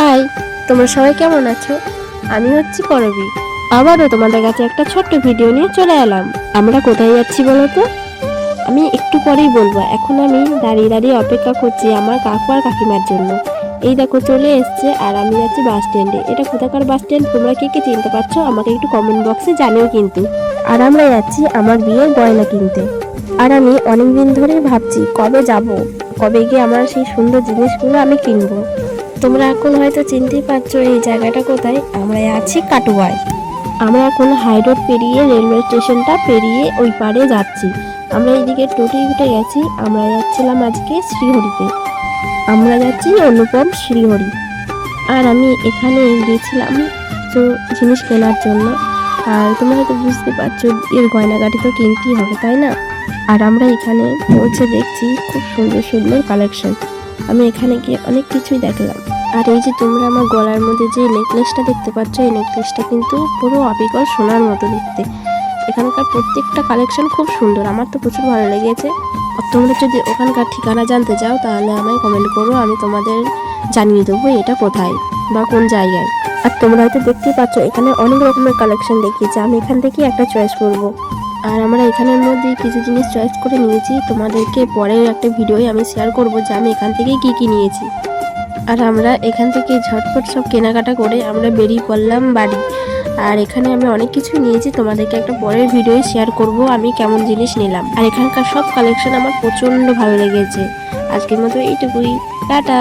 High, তোমরা সবাই কেমন আছো? আমি হচ্ছি পরবী। আবারও তোমাদের কাছে একটা ছোট্ট ভিডিও নিয়ে চলে এলাম। আমরা কোথায় যাচ্ছি বলো তো? আমি একটু পরেই বলবো। এখন আমি দাঁড়িয়ে দাঁড়িয়ে অপেক্ষা করছি আমার কাকু আর কাকিমার জন্য। এই দেখো চলে এসছে আর আমি যাচ্ছি বাস স্ট্যান্ডে। এটা কোথাকার বাস স্ট্যান্ড তোমরা কে কে চিনতে পারছো আমাকে একটু কমেন্ট বক্সে জানিও কিন্তু। আর আমরা যাচ্ছি আমার বিয়ের গয়না কিনতে। আর আমি অনেকদিন ধরেই ভাবছি কবে যাব, কবে গিয়ে আমার সেই সুন্দর জিনিসগুলো আমি কিনবো। তোমরা এখন হয়তো চিনতেই পারছো এই জায়গাটা কোথায়। আমরা আছি কাটোয়ায়। আমরা এখন হাই রোড পেরিয়ে রেলওয়ে স্টেশনটা পেরিয়ে ওই পারে যাচ্ছি। আমরা এইদিকে টোটো উঠে গেছি। আমরা যাচ্ছিলাম আজকে শ্রীহরিতে। আমরা যাচ্ছি অনুপম শ্রীহরি। আর আমি এখানে গিয়েছিলাম কিছু জিনিস কেনার জন্য। আর তোমরা হয়তো বুঝতে পারছো এর গয়নাগাটি তো কিনতেই হবে, তাই না? আর আমরা এখানে পৌঁছে দেখছি খুব সুন্দর সুন্দর কালেকশন। আমি এখানে গিয়ে অনেক কিছুই দেখলাম। আর এই যে তোমরা আমার গলার মধ্যে যে নেকলেসটা দেখতে পাচ্ছ, এই নেকলেসটা কিন্তু পুরো অবিকল সোনার মতো দেখতে। এখানকার প্রত্যেকটা কালেকশন খুব সুন্দর, আমার তো প্রচুর ভালো লেগেছে। আর তোমরা যদি ওখানকার ঠিকানা জানতে চাও তাহলে আমায় কমেন্ট করো, আমি তোমাদের জানিয়ে দেবো এটা কোথায় বা কোন জায়গায়। আর তোমরা হয়তো দেখতেই পাচ্ছ এখানে অনেক রকমের কালেকশন দেখিয়েছে। আমি এখান থেকে একটা চয়েস করব। আর আমরা এখানের মধ্যে কিছু জিনিস চয়েস করে নিয়েছি, তোমাদেরকে পরের একটা ভিডিওয়ে আমি শেয়ার করব যে আমি এখান থেকে কি কি নিয়েছি। আর আমরা এখান থেকে ঝটপট সব কেনাকাটা করে আমরা বেরিয়ে পড়লাম বাড়ি। আর এখানে আমি অনেক কিছু নিয়েছি, তোমাদেরকে একটা পরের ভিডিও শেয়ার করব আমি কেমন জিনিস নিলাম। আর এখানকার সব কালেকশন আমার প্রচণ্ড ভালো লেগেছে। আজকের মতো এইটুকুই, টাটা।